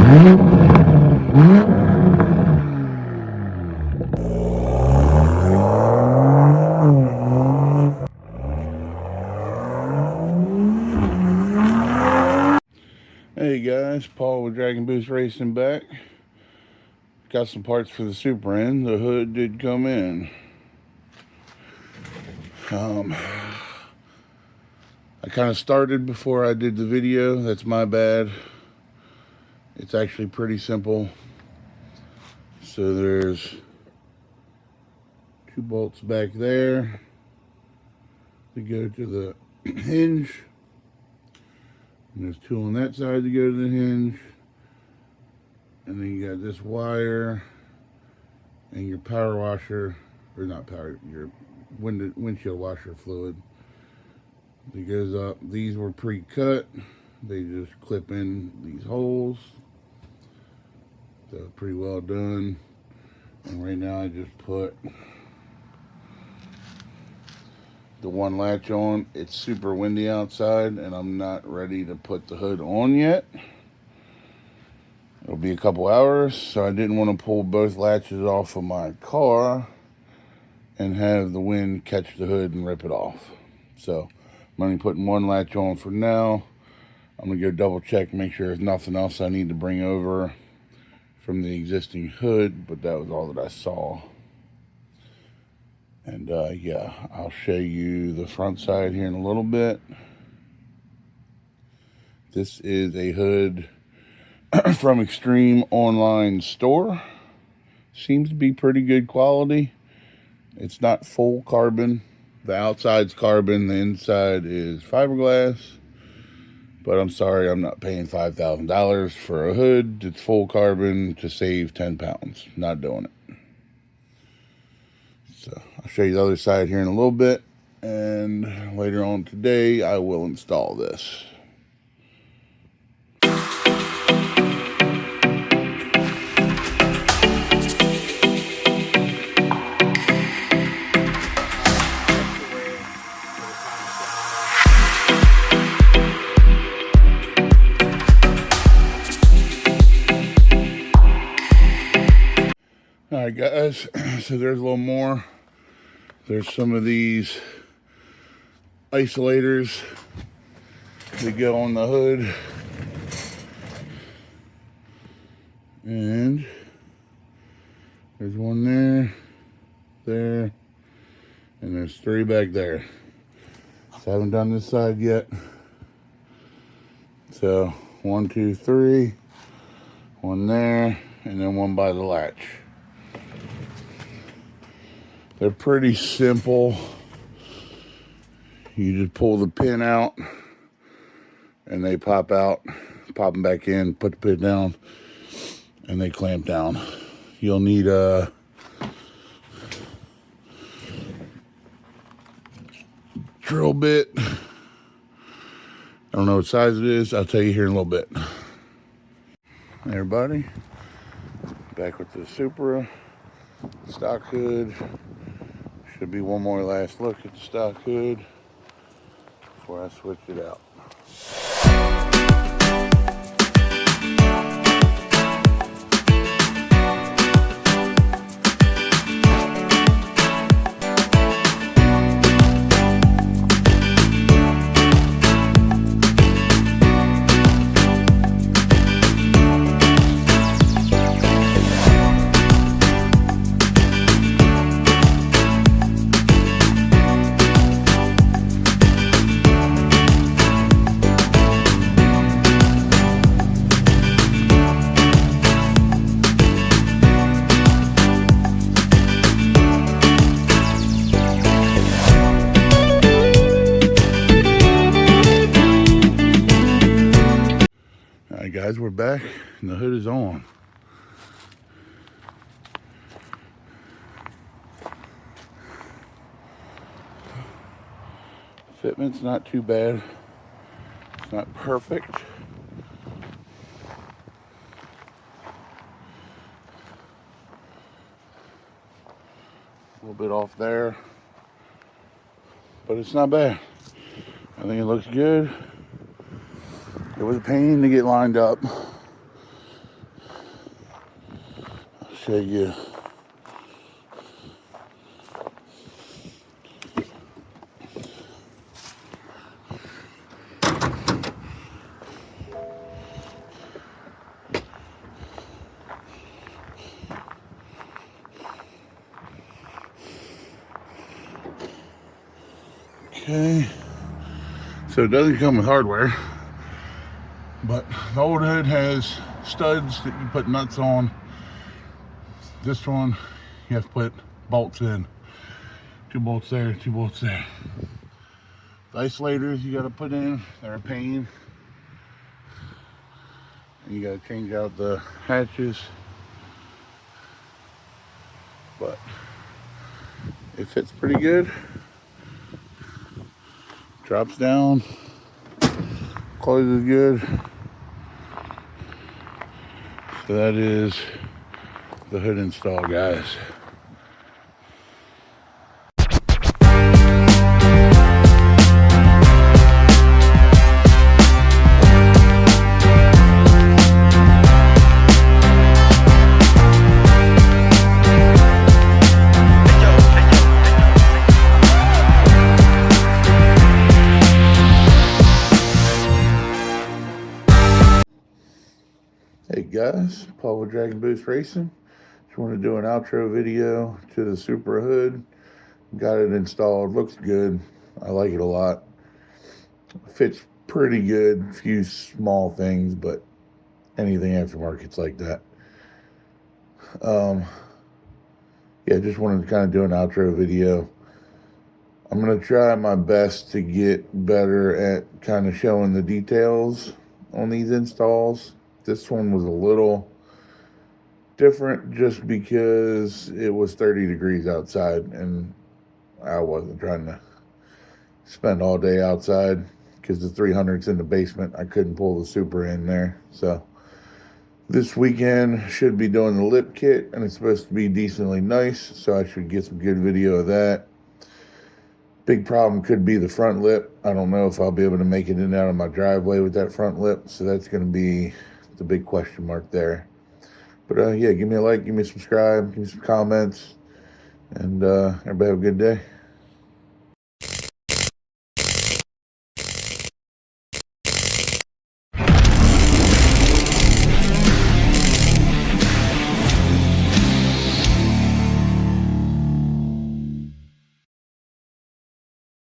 Hey guys, Paul with Dragon Boost Racing back. Got some parts for the Supra in. The hood did come in. I kind of started before I did the video. That's my bad. It's actually pretty simple. So there's 2 bolts back there to go to the hinge. And there's 2 on that side to go to the hinge. And then you got this wire and your power washer, or not power, your windshield washer fluid. It goes up. These were pre-cut. They just clip in these holes. So pretty well done. And right now I just put the one latch on. It's super windy outside and I'm not ready to put the hood on yet. It'll be a couple hours, so I didn't want to pull both latches off of my car and have the wind catch the hood and rip it off. So I'm only putting one latch on for now. I'm gonna go double check, make sure there's nothing else I need to bring over from the existing hood, but that was all that I saw. And yeah, I'll show you the front side here in a little bit. This is a hood from Extreme Online Store. Seems to be pretty good quality. It's not full carbon. The outside's carbon, the inside is fiberglass. But I'm sorry, I'm not paying $5,000 for a hood that's full carbon to save 10 pounds. Not doing it. So I'll show you the other side here in a little bit. And later on today, I will install this. Alright guys, so there's a little more. There's some of these isolators that go on the hood. And there's one there, and there's 3 back there. So I haven't done this side yet. So 1, 2, 3, 1 there, and then 1 by the latch. They're pretty simple. You just pull the pin out and they pop out, pop them back in, put the pin down, and they clamp down. You'll need a drill bit. I don't know what size it is. I'll tell you here in a little bit. Hey everybody, back with the Supra stock hood. Should be one more last look at the stock hood before I switch it out. Alright guys, we're back and the hood is on. Fitment's not too bad. It's not perfect. A little bit off there, but it's not bad. I think it looks good. It was a pain to get lined up, show you. Okay, so it doesn't come with hardware, but the old hood has studs that you put nuts on. This one, you have to put bolts in. 2 bolts there, 2 bolts there. The isolators you gotta put in, they're a pain. And you gotta change out the hatches. But it fits pretty good. Drops down, closes good. So that is the hood install, guys. Hey guys, Paul with Dragon Boost Racing. Just want to do an outro video to the Supra hood. Got it installed, looks good. I like it a lot. Fits pretty good, a few small things, but anything aftermarket's like that. Yeah, just wanted to kind of do an outro video. I'm going to try my best to get better at kind of showing the details on these installs. This one was a little different just because it was 30 degrees outside and I wasn't trying to spend all day outside because the 300's in the basement. I couldn't pull the Supra in there. So this weekend should be doing the lip kit and it's supposed to be decently nice. So I should get some good video of that. Big problem could be the front lip. I don't know if I'll be able to make it in and out of my driveway with that front lip. So that's going to be the big question mark there. But yeah, give me a like, give me a subscribe, give me some comments, and everybody have a good day.